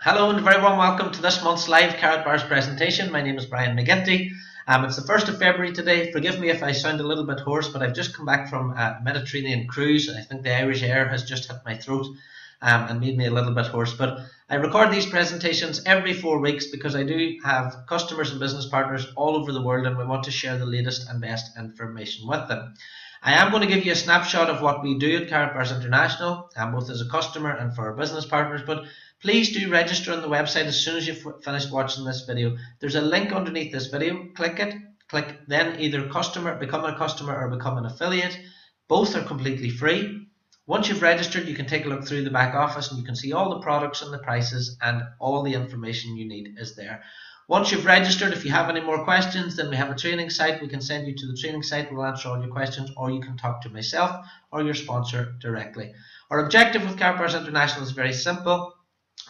Hello and very warm welcome to this month's live Karatbars presentation. My name is Brian McGinty. It's the 1st of February today. Forgive me if I sound a little bit hoarse, but I've just come back from a Mediterranean cruise. I think the Irish air has just hit my throat and made me a little bit hoarse. But I record these presentations every 4 weeks because I do have customers and business partners all over the world, and we want to share the latest and best information with them. I am going to give you a snapshot of what we do at Karatbars International, both as a customer and for our business partners, but please do register on the website as soon as you've finished watching this video. There's a link underneath this video. Click it. Click then either become a customer or become an affiliate. Both are completely free. Once you've registered, you can take a look through the back office and you can see all the products and the prices, and all the information you need is there. Once you've registered, if you have any more questions, then we have a training site. We can send you to the training site. We'll answer all your questions, or you can talk to myself or your sponsor directly. Our objective with Karatbars International is very simple.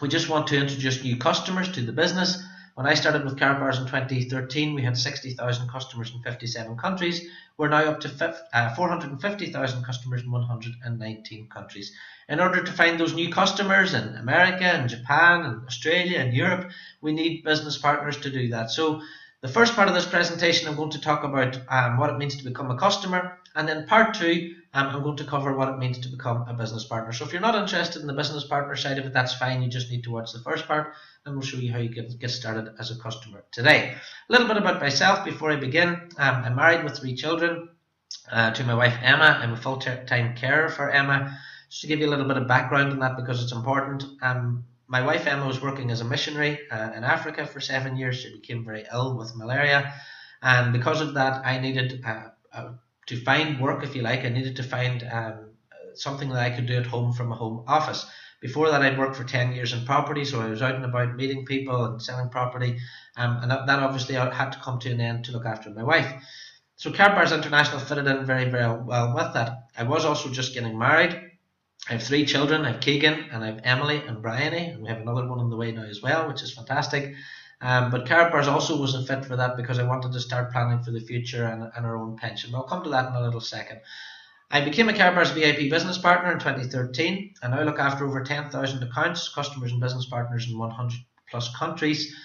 We just want to introduce new customers to the business. When I started with Karatbars in 2013, we had 60,000 customers in 57 countries. We're now up to 450,000 customers in 119 countries. In order to find those new customers in America and Japan and Australia and Europe, we need business partners to do that. So the first part of this presentation, I'm going to talk about what it means to become a customer, and then part two, I'm going to cover what it means to become a business partner. So if you're not interested in the business partner side of it, that's fine. You just need to watch the first part, and we'll show you how you get started as a customer today. A little bit about myself before I begin. I'm married with 3 children to my wife Emma. I'm a full-time carer for Emma. Just to give you a little bit of background on that because it's important. My wife Emma was working as a missionary in Africa for 7 years. She became very ill with malaria, and because of that I needed to find work, if you like. I needed to find something that I could do at home from a home office. Before that, I'd worked for 10 years in property, so I was out and about meeting people and selling property, and that obviously had to come to an end to look after my wife. So Karatbars International fitted in very, very well with that. I was also just getting married. I have 3 children. I have Keegan, and I have Emily and Bryony, and we have another one on the way now as well, which is fantastic. But Karatbars also wasn't fit for that because I wanted to start planning for the future and our own pension. I'll come to that in a little second. I became a Karatbars VIP business partner in 2013, and now look after over 10,000 accounts, customers and business partners in 100 plus countries.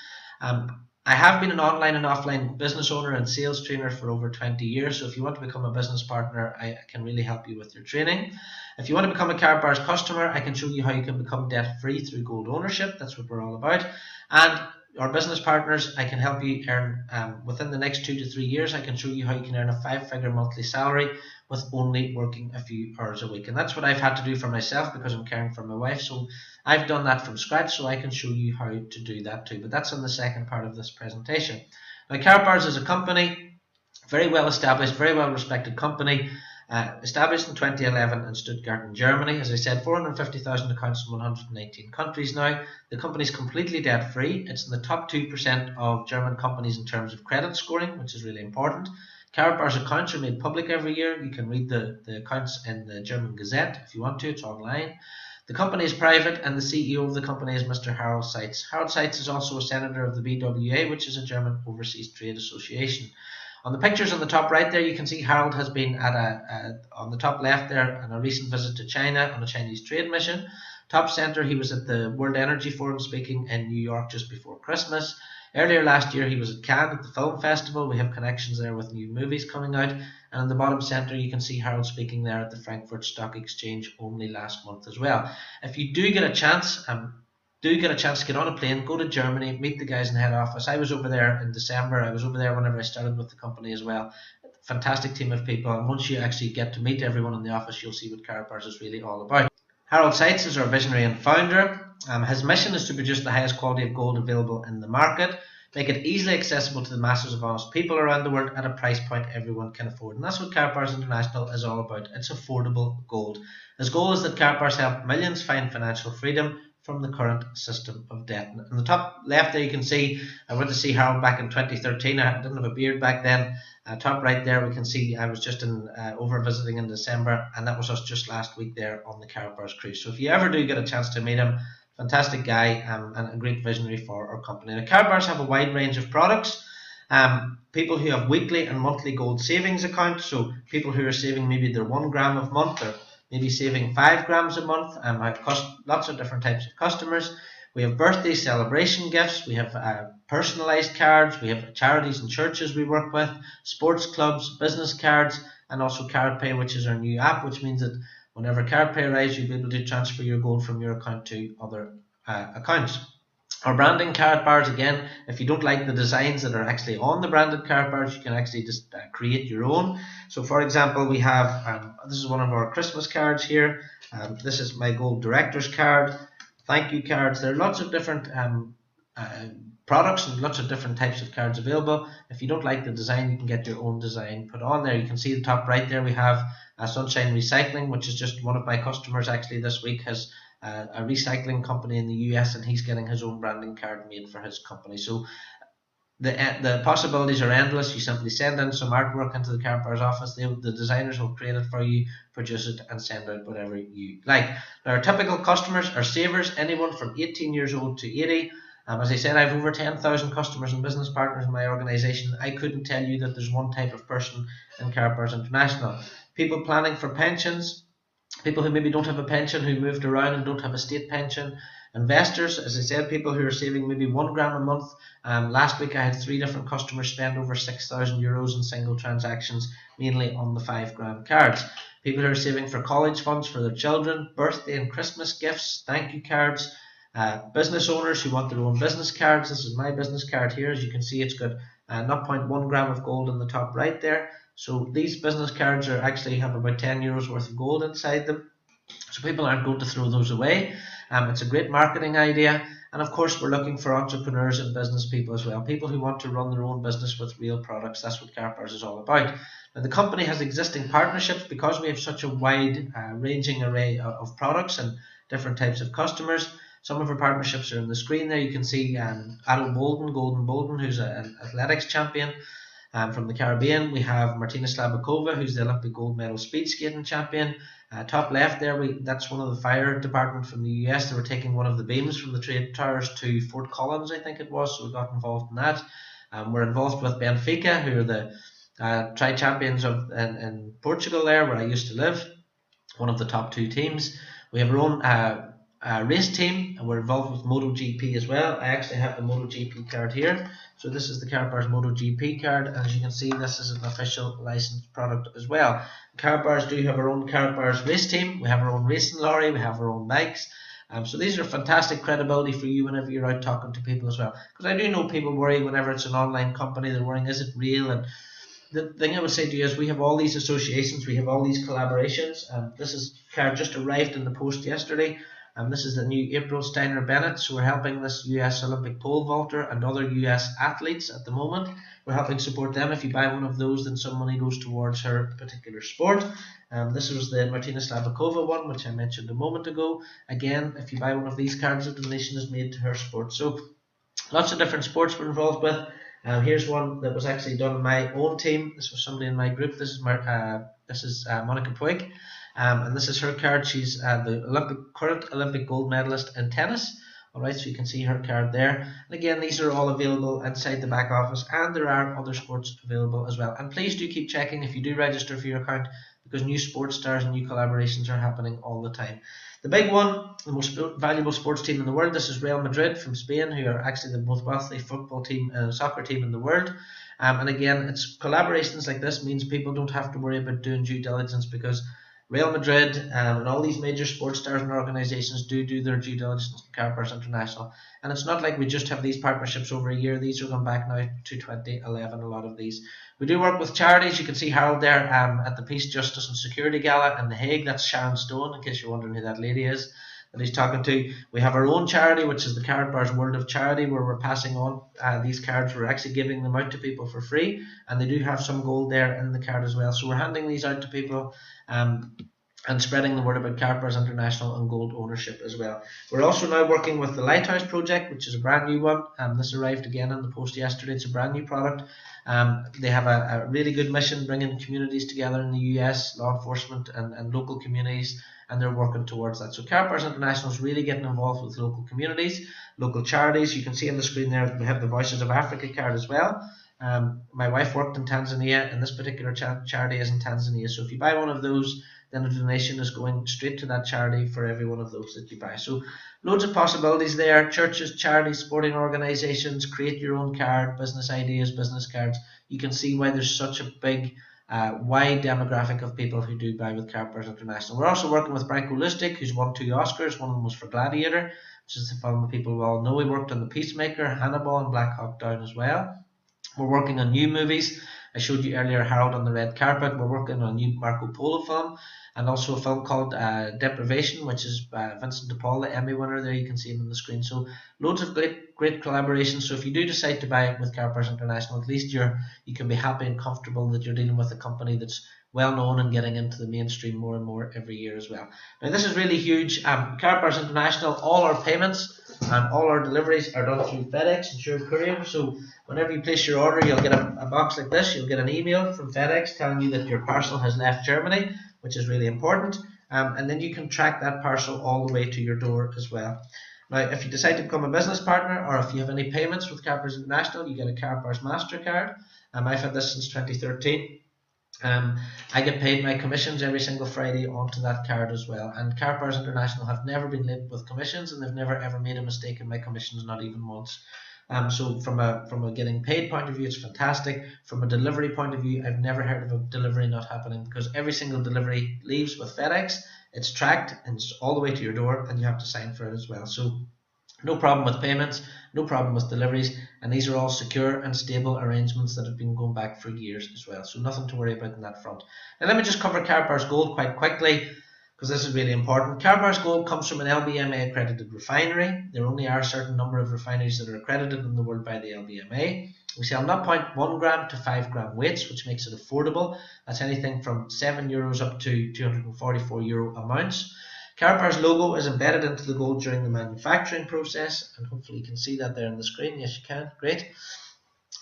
I have been an online and offline business owner and sales trainer for over 20 years, so if you want to become a business partner, I can really help you with your training. If you want to become a Karatbars customer, I can show you how you can become debt-free through gold ownership. That's what we're all about. And our business partners, I can help you earn, within the next 2 to 3 years, I can show you how you can earn a 5-figure monthly salary with only working a few hours a week. And that's what I've had to do for myself because I'm caring for my wife. So I've done that from scratch, so I can show you how to do that too. But that's in the second part of this presentation. Now, Karatbars is a company, very well established, very well respected company. Established in 2011 in Stuttgart in Germany. As I said, 450,000 accounts in 119 countries now. The company is completely debt free. It's in the top 2% of German companies in terms of credit scoring, which is really important. Karatbars accounts are made public every year. You can read the accounts in the German Gazette if you want to. It's online. The company is private, and the CEO of the company is Mr. Harold Seitz. Harold Seitz is also a senator of the BWA, which is a German Overseas Trade Association. On the pictures on the top right there, you can see Harold has been at on the top left there on a recent visit to China on a Chinese trade mission. Top center, he was at the World Energy Forum speaking in New York just before Christmas. Earlier last year, he was at Cannes at the film festival. We have connections there with new movies coming out. And in the bottom center, you can see Harold speaking there at the Frankfurt Stock Exchange only last month as well. If you do get a chance, to get on a plane, go to Germany, meet the guys in the head office. I was over there in December. I was over there whenever I started with the company as well. Fantastic team of people, and once you actually get to meet everyone in the office, you'll see what Karatbars is really all about. Harold Seitz is our visionary and founder. His mission is to produce the highest quality of gold available in the market, make it easily accessible to the masses of honest people around the world at a price point everyone can afford. And that's what Karatbars International is all about. It's affordable gold. His goal is that Karatbars help millions find financial freedom from the current system of debt. In the top left there, you can see I went to see Harold back in 2013. I didn't have a beard back then. Top right there, we can see I was just over visiting in December, and that was us just last week there on the Karatbars cruise. So if you ever do get a chance to meet him, fantastic guy and a great visionary for our company. Now, Karatbars have a wide range of products. People who have weekly and monthly gold savings accounts, so people who are saving maybe their 1 gram a month or maybe saving 5 grams a month. I have lots of different types of customers. We have birthday celebration gifts, we have personalised cards, we have charities and churches we work with, sports clubs, business cards, and also Card Pay, which is our new app, which means that whenever Card Pay arrives, you'll be able to transfer your gold from your account to other accounts. Our branding Karatbars, again, if you don't like the designs that are actually on the branded Karatbars, you can actually just create your own. So for example, we have, this is one of our Christmas cards here. This is my gold director's card, thank you cards. There are lots of different products and lots of different types of cards available. If you don't like the design, you can get your own design put on there. You can see the top right there, we have Sunshine Recycling, which is just one of my customers actually this week has a recycling company in the US, and he's getting his own branding card made for his company. So the possibilities are endless. You simply send in some artwork into the Karatbars office, the designers will create it for you, produce it, and send out whatever you like. Now, our typical customers are savers, anyone from 18 years old to 80. As I said, I have over 10,000 customers and business partners in my organisation. I couldn't tell you that there's one type of person in Karatbars International. People planning for pensions, people who maybe don't have a pension, who moved around and don't have a state pension, investors, as I said, people who are saving maybe £1 a month. Last week I had 3 different customers spend over €6,000 in single transactions, mainly on the £5 cards. People who are saving for college funds for their children, birthday and Christmas gifts, thank you cards. Business owners who want their own business cards. This is my business card here. As you can see, it's got 0.1 gram of gold in the top right there. So these business cards are actually have about €10 worth of gold inside them. So people aren't going to throw those away. It's a great marketing idea. And of course, we're looking for entrepreneurs and business people as well. People who want to run their own business with real products. That's what Karatbars is all about. Now, the company has existing partnerships because we have such a wide ranging array of products and different types of customers. Some of our partnerships are on the screen there. You can see Golden Bolden, who's an athletics champion from the Caribbean. We have Martina Slabakova, who's the Olympic gold medal speed skating champion. Top left there, that's one of the fire department from the US. They were taking one of the beams from the trade towers to Fort Collins, I think it was, so we got involved in that. We're involved with Benfica, who are the tri-champions in Portugal there, where I used to live, one of the top 2 teams. We have our own race team, and we're involved with MotoGP as well. I actually have the MotoGP card here. So this is the Karatbars MotoGP card, and as you can see, this is an official licensed product as well. Karatbars do have our own Karatbars race team. We have our own racing lorry. We have our own bikes. So these are fantastic credibility for you whenever you're out talking to people as well. Because I do know people worry whenever it's an online company. They're worrying, is it real? And the thing I would say to you is we have all these associations. We have all these collaborations. This card just arrived in the post yesterday. This is the new April Steiner Bennett, so we're helping this US Olympic pole vaulter and other US athletes at the moment. We're helping support them. If you buy one of those, then some money goes towards her particular sport. This was the Martina Slabakova one, which I mentioned a moment ago. Again, if you buy one of these cards, a donation is made to her sport. So lots of different sports we're involved with. Here's one that was actually done in my own team. This was somebody in my group. This is Monica Puig. And this is her card. She's the current Olympic gold medalist in tennis. Alright, so you can see her card there. And again, these are all available inside the back office, and there are other sports available as well. And please do keep checking if you do register for your account, because new sports stars and new collaborations are happening all the time. The big one, the most valuable sports team in the world, this is Real Madrid from Spain, who are actually the most wealthy football team and soccer team in the world. And again, it's collaborations like this means people don't have to worry about doing due diligence, because Real Madrid and all these major sports stars and organisations do their due diligence to Karatbars International. And it's not like we just have these partnerships over a year. These are going back now to 2011, a lot of these. We do work with charities. You can see Harold there at the Peace, Justice and Security Gala in The Hague. That's Sharon Stone, in case you're wondering who that lady is that he's talking to. We have our own charity, which is the Karatbars World of Charity, where we're passing on these cards. We're actually giving them out to people for free, and they do have some gold there in the card as well. So we're handing these out to people and spreading the word about Karatbars International and gold ownership as well. We're also now working with the Lighthouse Project, which is a brand new one. This arrived again in the post yesterday. It's a brand new product. They have a really good mission, bringing communities together in the US, law enforcement and local communities, and they're working towards that. So Karatbars International is really getting involved with local communities, local charities. You can see on the screen there we have the Voices of Africa card as well. My wife worked in Tanzania, and this particular charity is in Tanzania. So if you buy one of those, then a donation is going straight to that charity for every one of those that you buy. So loads of possibilities there. Churches, charities, sporting organisations, create your own card, business ideas, business cards. You can see why there's such a big wide demographic of people who do buy with Karatbars International. We're also working with Branko Lustig, who's won 2 Oscars. One of them was for Gladiator, which is a film that people will all know. He worked on The Peacemaker, Hannibal, and Black Hawk Down as well. We're working on new movies. I showed you earlier Harold on the Red Carpet. We're working on a new Marco Polo film, and also a film called Deprivation, which is Vincent de Paul, the Emmy winner. There you can see him on the screen. So loads of great collaborations. So if you do decide to buy with Karatbars International, at least you can be happy and comfortable that you're dealing with a company that's well known and getting into the mainstream more and more every year as well. Now this is really huge. Karatbars International, all our payments and all our deliveries are done through FedEx and Sure Courier. So whenever you place your order, you'll get a box like this. You'll get an email from FedEx telling you that your parcel has left Germany, which is really important. And then you can track that parcel all the way to your door as well. Now, if you decide to become a business partner, or if you have any payments with Karatbars International, you get a Karatbars MasterCard. I've had this since 2013. I get paid my commissions every single Friday onto that card as well. And Karatbars International have never been late with commissions, and they've never ever made a mistake in my commissions, not even once. So from a getting paid point of view, it's fantastic. From a delivery point of view, I've never heard of a delivery not happening, because every single delivery leaves with FedEx. It's tracked and it's all the way to your door, and you have to sign for it as well. So no problem with payments, no problem with deliveries, and these are all secure and stable arrangements that have been going back for years as well. So nothing to worry about on that front. Now let me just cover Karatbars Gold quite quickly, because this is really important. Karatbars Gold comes from an LBMA accredited refinery. There only are a certain number of refineries that are accredited in the world by the LBMA. We sell 0.1 gram to 5 gram weights, which makes it affordable. That's anything from €7 up to €244 a ounce. Karatbars logo is embedded into the gold during the manufacturing process, and hopefully you can see that there on the screen. Yes, you can. Great.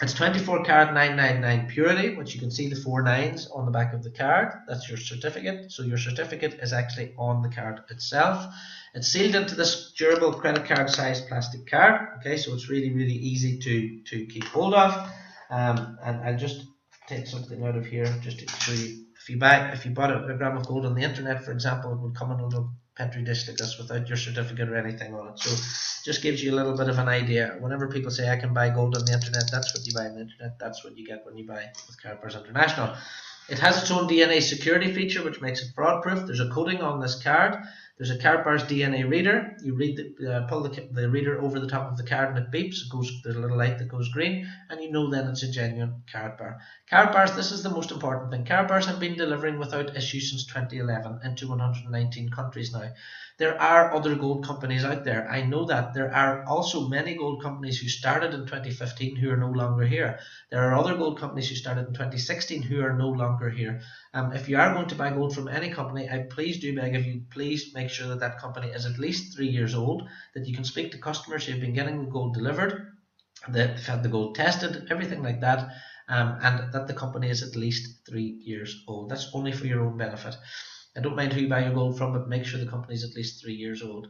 It's 24 karat 999 purity, which you can see the 4 9s on the back of the card. That's your certificate. So your certificate is actually on the card itself. It's sealed into this durable credit card size plastic card. Okay, so it's really easy to keep hold of. And I'll just take something out of here just to show you. If you bought a gram of gold on the internet, for example, it would come in a little petri dish like this without your certificate or anything on it. So just gives you a little bit of an idea. Whenever people say I can buy gold on the internet, that's what you buy on the internet. That's what you get when you buy with Karatbars International. It has its own DNA security feature, which makes it fraud proof. There's a coating on this card. There's a Karatbars DNA reader. You pull the reader over the top of the card and it beeps. There's a little light that goes green, and you know then it's a genuine Karatbar. Karatbars, this is the most important thing. Karatbars have been delivering without issue since 2011 into 119 countries now. There are other gold companies out there. I know that. There are also many gold companies who started in 2015 who are no longer here. There are other gold companies who started in 2016 who are no longer here. If you are going to buy gold from any company, I please do beg of you, please make sure that that company is at least 3 years old, that you can speak to customers who have been getting the gold delivered, that they've had the gold tested, everything like that, and that the company is at least 3 years old. That's only for your own benefit. I don't mind who you buy your gold from, but make sure the company is at least 3 years old.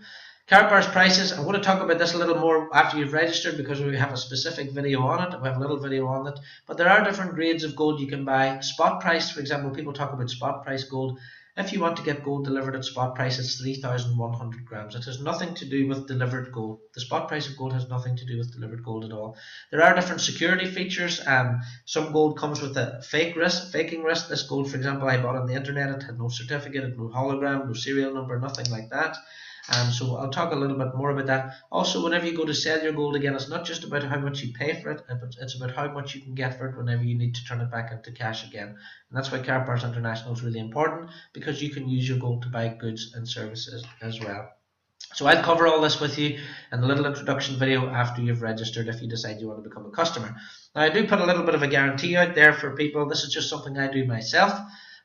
Karatbars prices, I'm going to talk about this a little more after you've registered, because we have a specific video on it. We have a little video on it. But there are different grades of gold you can buy. Spot price, for example, people talk about spot price gold. If you want to get gold delivered at spot price, it's 3,100 grams. It has nothing to do with delivered gold. The spot price of gold has nothing to do with delivered gold at all. There are different security features. Some gold comes with a faking risk. This gold, for example, I bought on the internet. It had no certificate, it had no hologram, no serial number, nothing like that. So I'll talk a little bit more about that. Also, whenever you go to sell your gold again, it's not just about how much you pay for it, it's about how much you can get for it whenever you need to turn it back into cash again. And that's why Karatbars International is really important, because you can use your gold to buy goods and services as well. So I'll cover all this with you in a little introduction video after you've registered, if you decide you want to become a customer. Now, I do put a little bit of a guarantee out there for people. This is just something I do myself.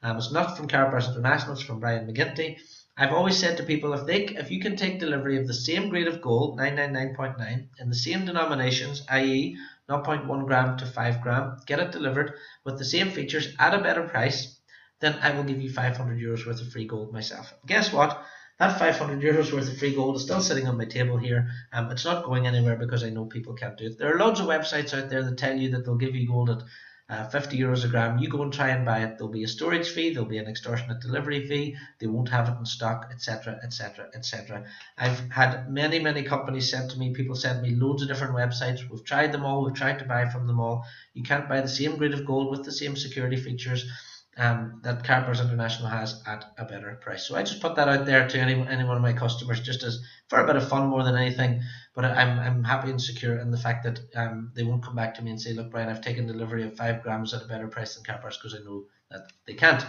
It's not from Karatbars International, it's from Brian McGinty. I've always said to people, if you can take delivery of the same grade of gold, 999.9, in the same denominations, i.e. 0.1 gram to 5 gram, get it delivered with the same features at a better price, then I will give you €500 worth of free gold myself. And guess what? That €500 worth of free gold is still sitting on my table here. It's not going anywhere, because I know people can't do it. There are loads of websites out there that tell you that they'll give you gold at €50 a gram. You go and try and buy it. There'll be a storage fee, there'll be an extortionate delivery fee, they won't have it in stock, etc., etc., etc. I've had many companies sent to me, people send me loads of different websites. We've tried them all, we've tried to buy from them all. You can't buy the same grade of gold with the same security features that Karatbars International has at a better price. So I just put that out there to any one of my customers, just as for a bit of fun more than anything. But I'm happy and secure in the fact that they won't come back to me and say, look, Brian, I've taken delivery of 5 grams at a better price than Karatbars, because I know that they can't.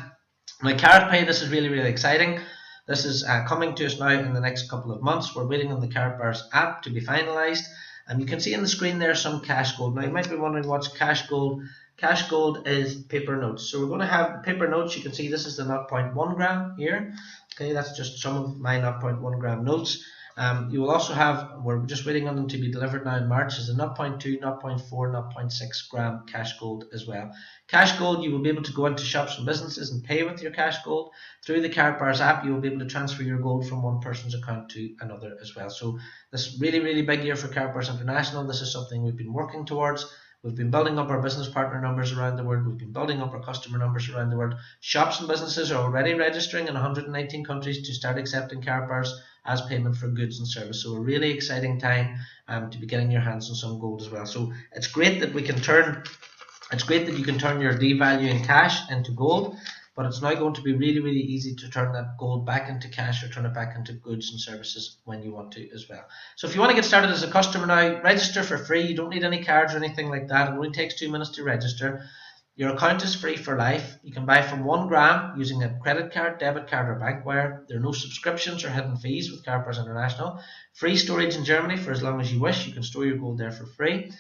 Now, Karat Pay, this is really exciting. This is coming to us now in the next couple of months. We're waiting on the Karatbars app to be finalised. And you can see on the screen there some cash gold. Now, you might be wondering what's cash gold. Cash gold is paper notes. So we're going to have paper notes. You can see this is the 0.1 gram here. Okay, that's just some of my 0.1 gram notes. You will also have, we're just waiting on them to be delivered now in March, is a 0.2, 0.4, 0.6 gram cash gold as well. Cash gold, you will be able to go into shops and businesses and pay with your cash gold. Through the Karatbars app, you will be able to transfer your gold from one person's account to another as well. So this is really big year for Karatbars International. This is something we've been working towards. We've been building up our business partner numbers around the world. We've been building up our customer numbers around the world. Shops and businesses are already registering in 119 countries to start accepting Karatbars as payment for goods and service. So a really exciting time to be getting your hands on some gold as well. So it's great that you can turn your devaluing cash into gold, but it's now going to be really easy to turn that gold back into cash or turn it back into goods and services when you want to as well. So if you want to get started as a customer now, register for free. You don't need any cards or anything like that. It only takes 2 minutes to register. Your account is free for life. You can buy from 1 gram using a credit card, debit card, or bank wire. There are no subscriptions or hidden fees with Karatbars International. Free storage in Germany for as long as you wish. You can store your gold there for free.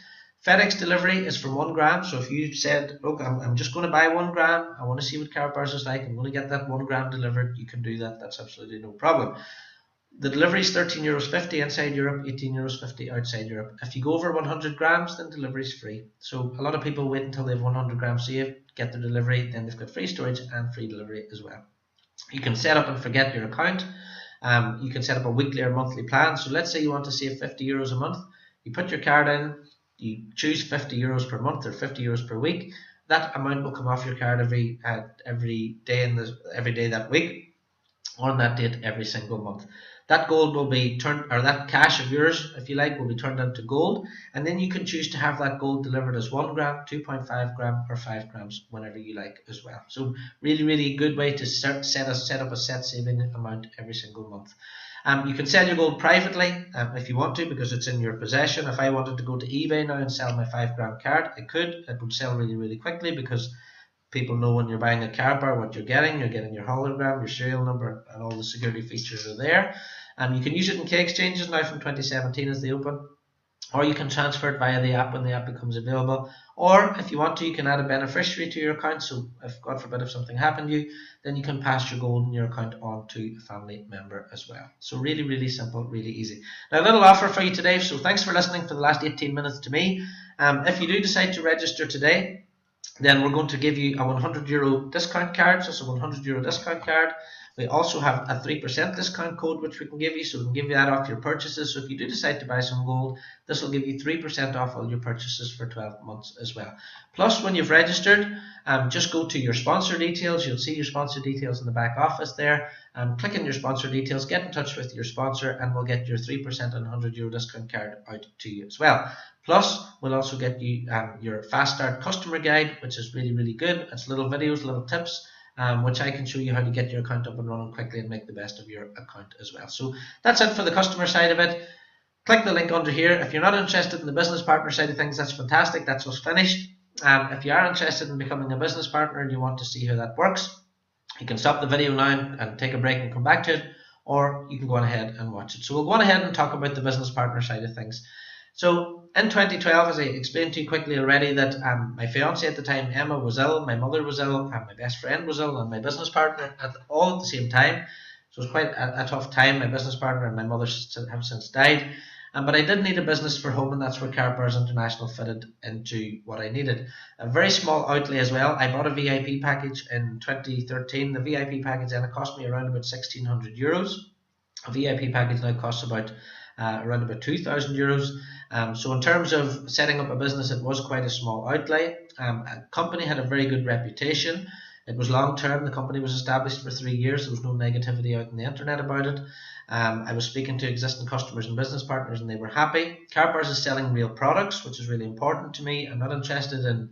FedEx delivery is from 1 gram. So if you said, look, I'm just going to buy 1 gram, I want to see what Karatbars is like, I'm going to get that 1 gram delivered, you can do that. That's absolutely no problem. The delivery is €13.50 inside Europe, €18.50 outside Europe. If you go over 100 grams, then delivery is free. So a lot of people wait until they have 100 grams saved, get their delivery, then they've got free storage and free delivery as well. You can set up and forget your account. You can set up a weekly or monthly plan. So let's say you want to save €50 a month. You put your card in, you choose €50 per month or €50 per week. That amount will come off your card every day that week, on that date every single month. That gold will be turned, or that cash of yours, if you like, will be turned into gold, and then you can choose to have that gold delivered as 1 gram, 2.5 gram, or 5 grams, whenever you like as well. So really good way to set up a set saving amount every single month. You can sell your gold privately if you want to, because it's in your possession. If I wanted to go to eBay now and sell my 5 gram card, I could. It would sell really quickly, because people know when you're buying a Karatbar what you're getting. You're getting your hologram, your serial number, and all the security features are there. You can use it in key exchanges now from 2017 as they open, or you can transfer it via the app when the app becomes available. Or if you want to, you can add a beneficiary to your account. So if, God forbid, if something happened to you, then you can pass your gold in your account on to a family member as well. So really simple, really easy. Now, a little offer for you today. So thanks for listening for the last 18 minutes to me. If you do decide to register today, then we're going to give you a €100 discount card. So it's a €100 discount card. We also have a 3% discount code which we can give you, so we can give you that off your purchases. So if you do decide to buy some gold, this will give you 3% off all your purchases for 12 months as well. Plus, when you've registered, just go to your sponsor details. You'll see your sponsor details in the back office there. Click on your sponsor details, get in touch with your sponsor, and we'll get your 3% and €100 discount card out to you as well. Plus, we'll also get you your Fast Start customer guide, which is really good. It's little videos, little tips, which I can show you how to get your account up and running quickly and make the best of your account as well. So that's it for the customer side of it. Click the link under here. If you're not interested in the business partner side of things, that's fantastic. That's us finished. If you are interested in becoming a business partner and you want to see how that works, you can stop the video now and take a break and come back to it, or you can go on ahead and watch it. So we'll go on ahead and talk about the business partner side of things. So in 2012, as I explained to you quickly already, that my fiance at the time, Emma, was ill, my mother was ill, and my best friend was ill, and my business partner all at the same time. So it was quite a tough time. My business partner and my mother have since died. But I did need a business for home, and that's where Karatbars International fitted into what I needed. A very small outlay as well. I bought a VIP package in 2013. The VIP package then it cost me around about €1,600. A VIP package now costs around about €2,000. So in terms of setting up a business, it was quite a small outlay. A company had a very good reputation. It was long term. The company was established for 3 years. There was no negativity out in the internet about it. I was speaking to existing customers and business partners, and they were happy. Karatbars is selling real products, which is really important to me. I'm not interested in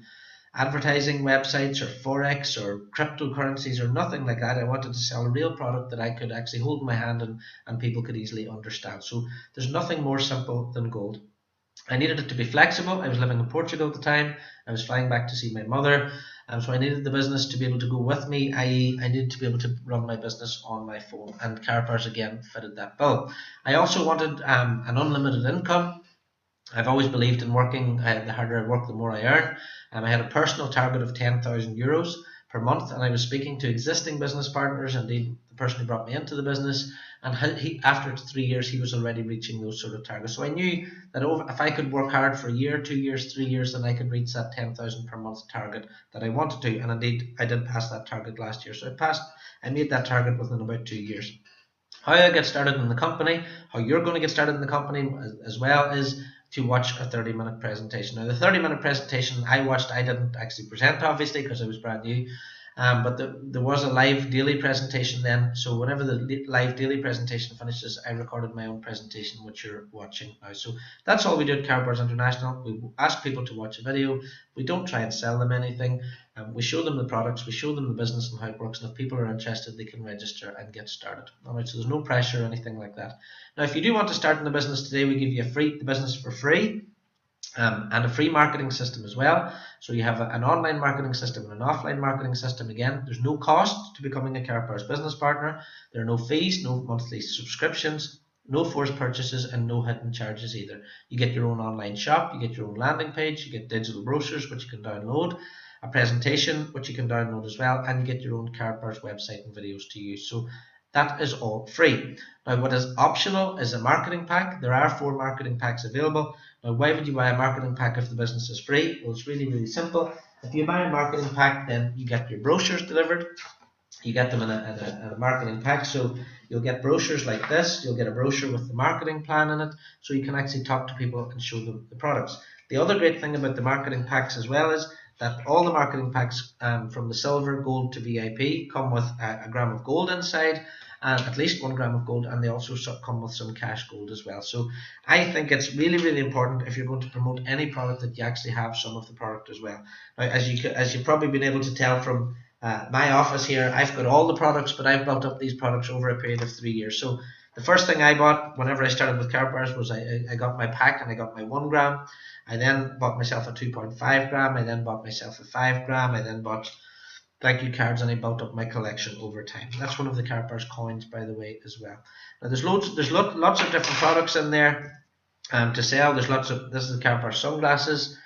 advertising websites or forex or cryptocurrencies or nothing like that. I wanted to sell a real product that I could actually hold in my hand and people could easily understand. So there's nothing more simple than gold. I needed it to be flexible. I was living in Portugal at the time. I was flying back to see my mother. So I needed the business to be able to go with me, i.e. I needed to be able to run my business on my phone, and Karatbars again fitted that bill. I also wanted an unlimited income. I've always believed in working. The harder I work, the more I earn. I had a personal target of €10,000 per month, and I was speaking to existing business partners, indeed the person who brought me into the business, and after 3 years he was already reaching those sort of targets. So I knew that if I could work hard for a year, 2 years, 3 years, then I could reach that 10,000 per month target that I wanted to, and indeed I did pass that target last year. So I made that target within about 2 years. How I get started in the company, how you're going to get started in the company as well, is to watch a 30-minute presentation. Now, the 30-minute presentation I watched, I didn't actually present, obviously, because I was brand new. But there was a live daily presentation then, so whenever the live daily presentation finishes, I recorded my own presentation, which you're watching now. So that's all we do at Karatbars International. We ask people to watch a video. We don't try and sell them anything. We show them the products, we show them the business and how it works, and if people are interested, they can register and get started. Alright, so there's no pressure or anything like that. Now, if you do want to start in the business today, we give you the business for free. And a free marketing system as well. So you have an online marketing system and an offline marketing system. Again, there's no cost to becoming a Karatbars business partner. There are no fees, no monthly subscriptions, no forced purchases, and no hidden charges either. You get your own online shop, you get your own landing page, you get digital brochures which you can download, a presentation which you can download as well, and you get your own Karatbars website and videos to use. So that is all free. Now, what is optional is a marketing pack. There are 4 marketing packs available. Now, why would you buy a marketing pack if the business is free? Well, it's really, really simple. If you buy a marketing pack, then you get your brochures delivered. You get them in a marketing pack. So you'll get brochures like this. You'll get a brochure with the marketing plan in it, so you can actually talk to people and show them the products. The other great thing about the marketing packs as well is that all the marketing packs from the silver, gold to VIP come with a gram of gold inside, and at least 1 gram of gold, and they also come with some cash gold as well. So I think it's really, really important if you're going to promote any product that you actually have some of the product as well. Now, as you've probably been able to tell from my office here, I've got all the products, but I've built up these products over a period of 3 years. So the first thing I bought whenever I started with Karatbars was I got my pack and I got my 1 gram. I then bought myself a 2.5 gram. I then bought myself a 5 gram. I then bought thank you cards, and I built up my collection over time. That's one of the Karatbars coins, by the way, as well. Now there's lots of different products in there to sell. This is the Karatbars sunglasses.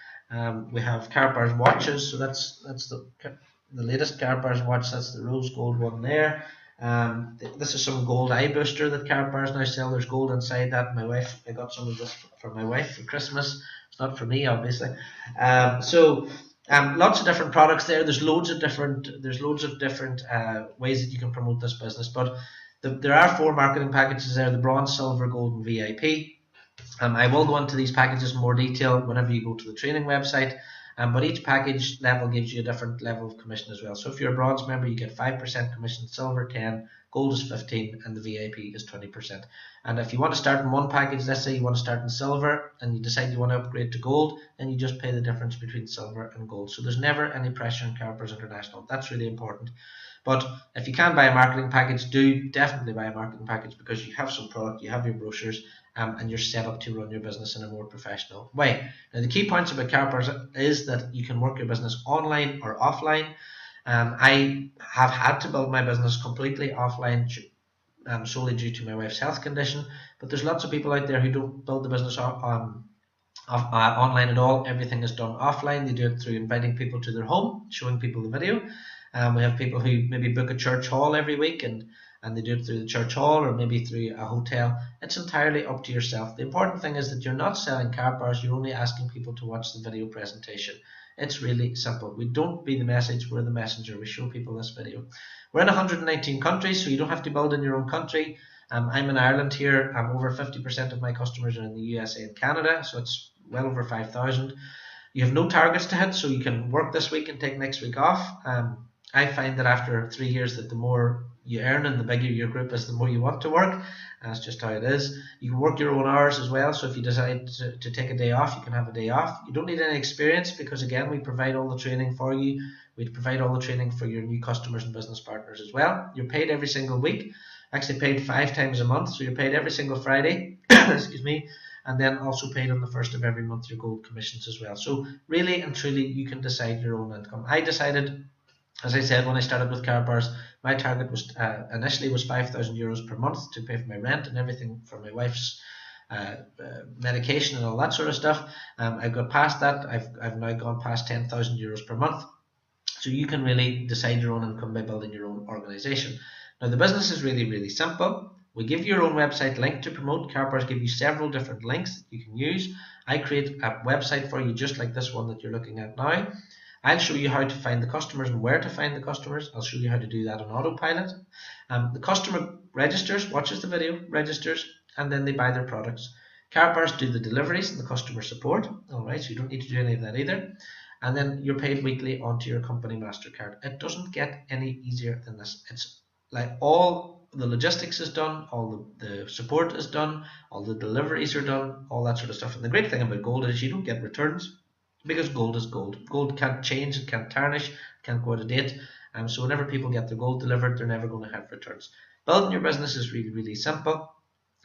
We have Karatbars watches, so that's the latest Karatbars watch. That's the rose gold one there. This is some gold eye booster that Karatbars now sell. There's gold inside that. I got some of this for my wife for Christmas. It's not for me, obviously. Lots of different products there. There's loads of different ways that you can promote this business. But there are 4 marketing packages there: the bronze, silver, gold, and VIP. I will go into these packages in more detail whenever you go to the training website. But each package level gives you a different level of commission as well. So if you're a bronze member, you get 5% commission, silver 10%, gold is 15%, and the VIP is 20%. And if you want to start in one package, let's say you want to start in silver and you decide you want to upgrade to gold, then you just pay the difference between silver and gold. So there's never any pressure in Karatbars International. That's really important. But if you can buy a marketing package, do definitely buy a marketing package, because you have some product, you have your brochures, and you're set up to run your business in a more professional way. Now, the key points about Karatbars is that you can work your business online or offline. I have had to build my business completely offline solely due to my wife's health condition, but there's lots of people out there who don't build the business online at all. Everything is done offline. They do it through inviting people to their home, showing people the video. We have people who maybe book a church hall every week and they do it through the church hall or maybe through a hotel. It's entirely up to yourself. The important thing is that you're not selling Karatbars, you're only asking people to watch the video presentation. It's really simple. We don't be the message, we're the messenger. We show people this video. We're in 119 countries, so you don't have to build in your own country. I'm in Ireland here. Over 50% of my customers are in the USA and Canada, so it's well over 5,000. You have no targets to hit, so you can work this week and take next week off. I find that after 3 years that the more you earn and the bigger your group is, the more you want to work. That's just how it is. You can work your own hours as well, so if you decide to take a day off, you can have a day off. You don't need any experience because, again, we provide all the training for you. We provide all the training for your new customers and business partners as well. You're paid every single week, actually paid 5 times a month, so you're paid every single Friday, excuse me, and then also paid on the first of every month your gold commissions as well. So really and truly, you can decide your own income. I decided, as I said, when I started with Karatbars, my target was initially was €5,000 per month to pay for my rent and everything for my wife's medication and all that sort of stuff. I've got past that. I've now gone past €10,000 per month. So you can really decide your own income by building your own organization. Now the business is really, really simple. We give you your own website link to promote. Karatbars give you several different links that you can use. I create a website for you just like this one that you're looking at now. I'll show you how to find the customers and where to find the customers. I'll show you how to do that on autopilot. The customer registers, watches the video, registers, and then they buy their products. Karatbars do the deliveries and the customer support. All right, so you don't need to do any of that either. And then you're paid weekly onto your company MasterCard. It doesn't get any easier than this. It's like all the logistics is done, all the support is done, all the deliveries are done, all that sort of stuff. And the great thing about gold is you don't get returns because gold is gold. Gold can't change, it can't tarnish, can't go out of date. So whenever people get their gold delivered, they're never going to have returns. Building your business is really, really simple.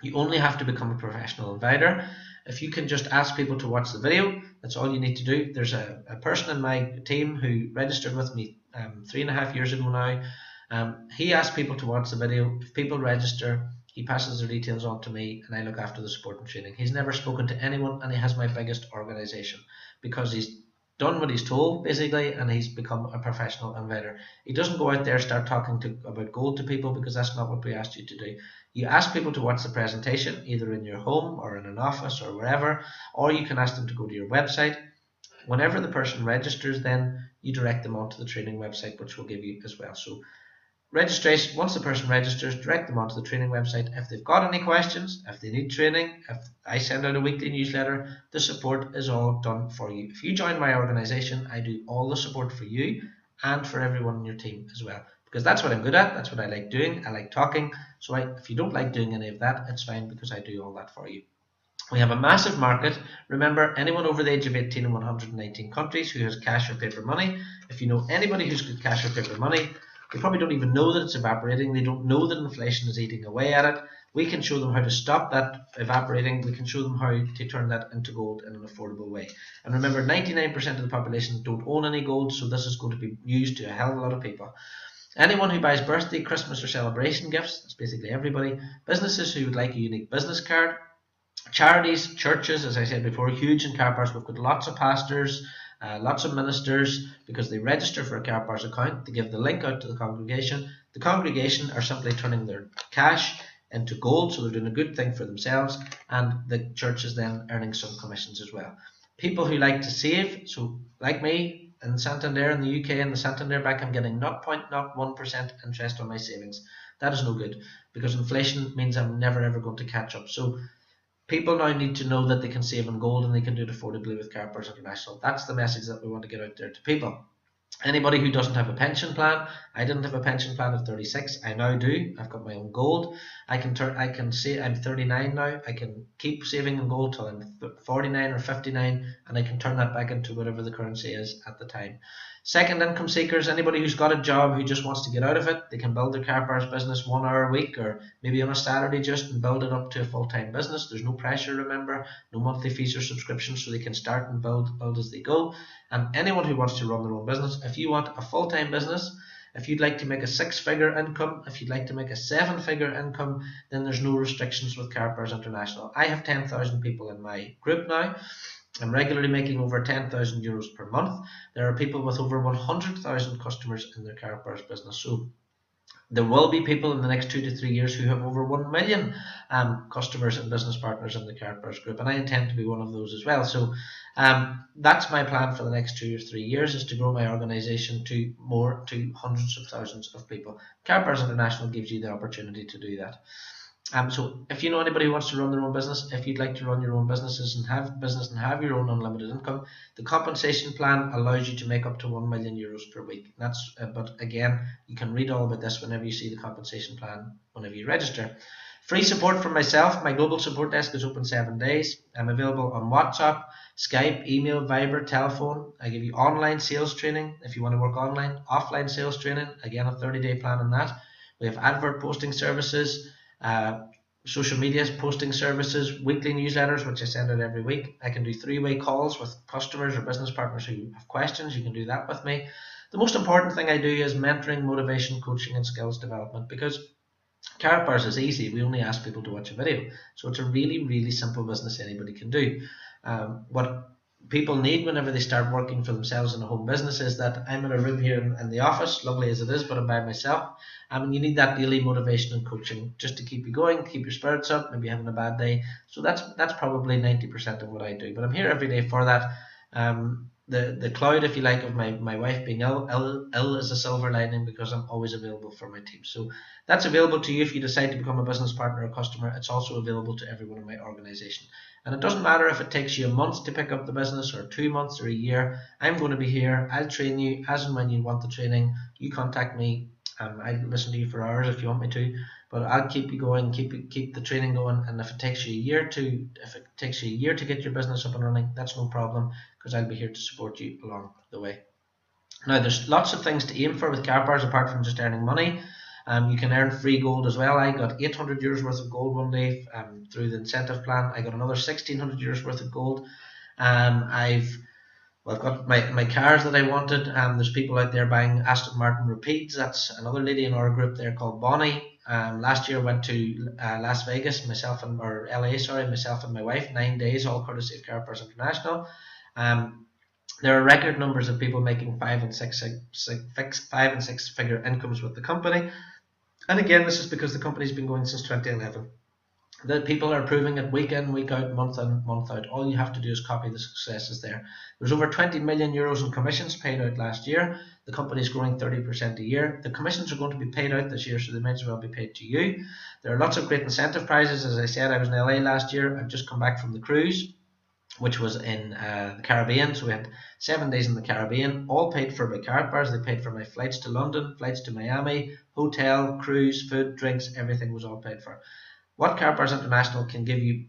You only have to become a professional inviter. If you can just ask people to watch the video, that's all you need to do. There's a person in my team who registered with me 3.5 years ago now. He asked people to watch the video. If people register, he passes their details on to me and I look after the support and training. He's never spoken to anyone and he has my biggest organization because he's done what he's told basically and he's become a professional inviter. He doesn't go out there and start talking about gold to people because that's not what we asked you to do. You ask people to watch the presentation either in your home or in an office or wherever, or you can ask them to go to your website. Whenever the person registers, then you direct them onto the training website, which we'll give you as well. So registration, once the person registers, direct them onto the training website. If they've got any questions, if they need training, if I send out a weekly newsletter, the support is all done for you. If you join my organization, I do all the support for you and for everyone in your team as well. Because that's what I'm good at, that's what I like doing, I like talking. So if you don't like doing any of that, it's fine because I do all that for you. We have a massive market. Remember, anyone over the age of 18 in 119 countries who has cash or paper money. If you know anybody who's got cash or paper money, they probably don't even know that it's evaporating. They don't know that inflation is eating away at it. We can show them how to stop that evaporating. We can show them how to turn that into gold in an affordable way. And remember, 99% of the population don't own any gold, so this is going to be used to a hell of a lot of people. Anyone who buys birthday, Christmas or celebration gifts, that's basically everybody. Businesses who would like a unique business card. Charities, churches, as I said before, huge in Karatbars. We've got lots of pastors, lots of ministers, because they register for a Karatbars account. They give the link out to the congregation. The congregation are simply turning their cash into gold, so they're doing a good thing for themselves, and the church is then earning some commissions as well. People who like to save, so like me, in Santander in the UK and the Santander Bank, I'm getting 0.01% interest on my savings. That is no good because inflation means I'm never ever going to catch up. So people now need to know that they can save in gold and they can do it affordably with Karatbars International. That's the message that we want to get out there to people. Anybody who doesn't have a pension plan, I didn't have a pension plan at 36. I now do. I've got my own gold. I can say I'm 39 now. I can keep saving in gold till I'm 49 or 59, and I can turn that back into whatever the currency is at the time. Second income seekers, anybody who's got a job who just wants to get out of it, they can build their Karatbars business 1 hour a week or maybe on a Saturday just and build it up to a full-time business. There's no pressure, remember, no monthly fees or subscriptions, so they can start and build as they go. And anyone who wants to run their own business, if you want a full-time business, if you'd like to make a 6-figure income, if you'd like to make a 7-figure income, then there's no restrictions with Karatbars International. I have 10,000 people in my group now. I'm regularly making over €10,000 per month. There are people with over 100,000 customers in their Karatbars business. So there will be people in the next 2 to 3 years who have over 1 million customers and business partners in the Karatbars group, and I intend to be one of those as well. So that's my plan for the next 2 or 3 years, is to grow my organization to hundreds of thousands of people. Karatbars International gives you the opportunity to do that. So if you know anybody who wants to run their own business, if you'd like to run your own businesses and have your own unlimited income, the compensation plan allows you to make up to €1 million per week. But again, you can read all about this whenever you see the compensation plan, whenever you register. Free support from myself. My global support desk is open 7 days. I'm available on WhatsApp, Skype, email, Viber, telephone. I give you online sales training if you want to work online, offline sales training, again a 30-day plan on that. We have advert posting services, social media posting services, weekly newsletters, which I send out every week. I can do 3-way calls with customers or business partners who have questions. You can do that with me. The most important thing I do is mentoring, motivation, coaching, and skills development, because Karatbars is easy. We only ask people to watch a video. So it's a really, really simple business anybody can do. What people need whenever they start working for themselves in a home business is that I'm in a room here in the office, lovely as it is, but I'm by myself. And you need that daily motivation and coaching just to keep you going, keep your spirits up, maybe having a bad day. So that's probably 90% of what I do. But I'm here every day for that. The cloud, if you like, of my wife being ill is a silver lining, because I'm always available for my team. So that's available to you if you decide to become a business partner or customer. It's also available to everyone in my organization. And it doesn't matter if it takes you a month to pick up the business or 2 months or a year. I'm going to be here. I'll train you as and when you want the training. You contact me. I'll listen to you for hours if you want me to, but I'll keep you going, keep the training going. And if it takes you a year to get your business up and running, that's no problem, because I'll be here to support you along the way. Now, there's lots of things to aim for with Karatbars apart from just earning money. You can earn free gold as well. I got €800 worth of gold one day through the incentive plan. I got another €1,600 worth of gold. I've got my cars that I wanted. There's people out there buying Aston Martin Rapides. That's another lady in our group there called Bonnie. Last year I went to Las Vegas, myself and my wife, 9 days, all courtesy of Karatbars International. There are record numbers of people making 5 and 6 figure incomes with the company. And again, this is because the company's been going since 2011. The people are proving it week in, week out, month in, month out. All you have to do is copy the successes there. There's over €20 million in commissions paid out last year. The company is growing 30% a year. The commissions are going to be paid out this year, so they might as well be paid to you. There are lots of great incentive prizes. As I said, I was in LA last year. I've just come back from the cruise, which was in the Caribbean. So we had 7 days in the Caribbean, all paid for by Karatbars. They paid for my flights to London, flights to Miami, hotel, cruise, food, drinks, everything was all paid for. What Karatbars International can give you,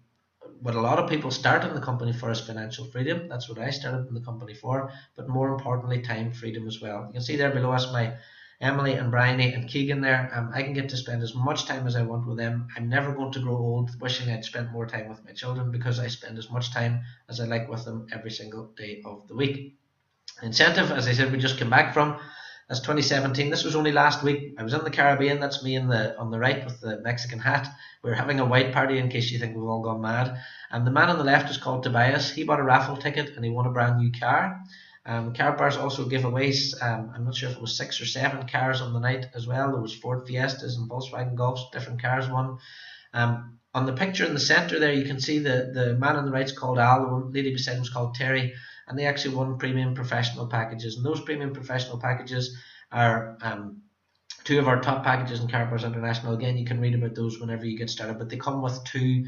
what a lot of people start in the company for, is financial freedom. That's what I started in the company for, but more importantly, time freedom as well. You can see there below us my Emily and Bryony and Keegan there. I can get to spend as much time as I want with them. I'm never going to grow old wishing I'd spent more time with my children, because I spend as much time as I like with them every single day of the week. Incentive, as I said, we just came back from. That's 2017. This was only last week. I was in the Caribbean. That's me on the right with the Mexican hat. We were having a white party, in case you think we've all gone mad. And the man on the left is called Tobias. He bought a raffle ticket and he won a brand new car. Karatbars also give away, I'm not sure if it was 6 or 7 cars on the night as well. There was Ford Fiestas and Volkswagen Golfs, different cars won. On the picture in the centre there, you can see the man on the right is called Al, the one lady beside him is called Terry, and they actually won premium professional packages. And those premium professional packages are 2 of our top packages in Karatbars International. Again, you can read about those whenever you get started, but they come with 2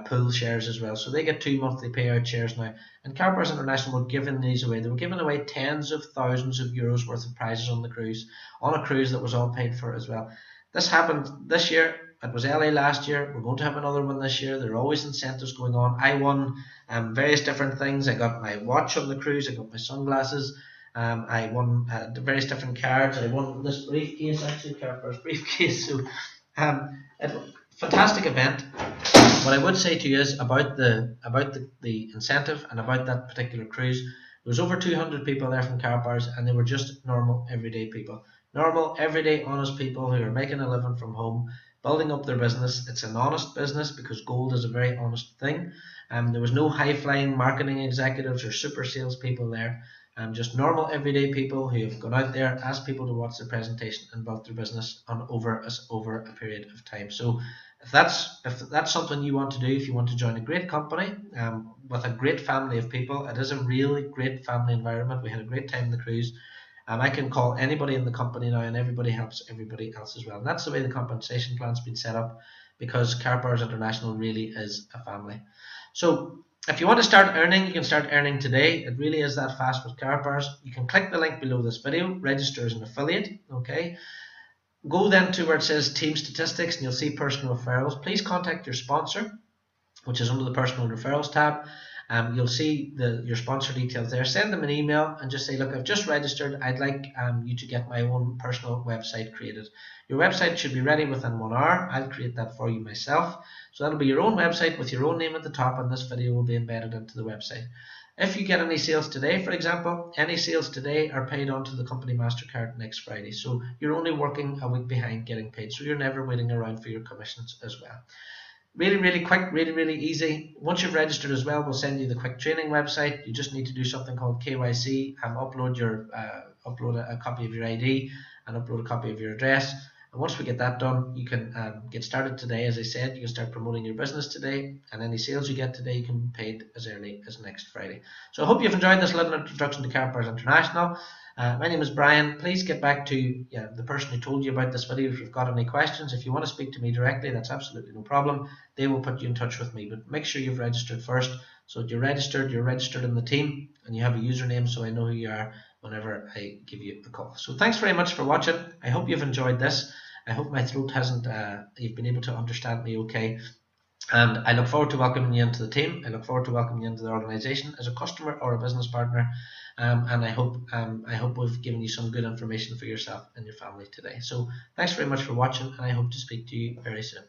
pool shares as well. So they get 2 monthly payout shares now. And Karatbars International were giving these away. They were giving away tens of thousands of euros worth of prizes on the cruise, on a cruise that was all paid for as well. This happened this year. It was LA last year. We're going to have another one this year. There are always incentives going on. I won various different things. I got my watch on the cruise. I got my sunglasses. I won various different cards. I won this briefcase, actually, Karatbars briefcase. So, fantastic event. What I would say to you is about the incentive and about that particular cruise. There was over 200 people there from Karatbars, and they were just normal, everyday people. Normal, everyday, honest people who are making a living from home, building up their business. It's an honest business, because gold is a very honest thing. There was no high-flying marketing executives or super salespeople there. Just normal, everyday people who have gone out there, asked people to watch the presentation, and built their business over a period of time. So if that's something you want to do, if you want to join a great company with a great family of people, it is a really great family environment. We had a great time on the cruise. I can call anybody in the company now, and everybody helps everybody else as well. And that's the way the compensation plan's been set up, because Karatbars International really is a family. So if you want to start earning, you can start earning today. It really is that fast with Karatbars. You can click the link below this video, register as an affiliate, okay? Go then to where it says team statistics and you'll see personal referrals. Please contact your sponsor, which is under the personal referrals tab. You'll see your sponsor details there. Send them an email and just say, look, I've just registered. I'd like you to get my own personal website created. Your website should be ready within 1 hour. I'll create that for you myself. So that'll be your own website with your own name at the top, and this video will be embedded into the website. If you get any sales today, for example, any sales today are paid onto the company MasterCard next Friday. So you're only working a week behind getting paid. So you're never waiting around for your commissions as well. Really, really quick, really, really easy. Once you've registered as well, we'll send you the quick training website. You just need to do something called KYC and upload a copy of your ID and upload a copy of your address. And once we get that done, you can get started today. As I said, you can start promoting your business today, and any sales you get today, you can be paid as early as next Friday. So I hope you've enjoyed this little introduction to Karatbars International. My name is Brian. Please get back to the person who told you about this video if you've got any questions. If you want to speak to me directly, that's absolutely no problem. They will put you in touch with me, but make sure you've registered first. So you're registered in the team, and you have a username so I know who you are whenever I give you a call. So thanks very much for watching. I hope you've enjoyed this. I hope my throat hasn't, you've been able to understand me okay. And I look forward to welcoming you into the team. I look forward to welcoming you into the organization as a customer or a business partner. And I hope we've given you some good information for yourself and your family today. So thanks very much for watching, and I hope to speak to you very soon.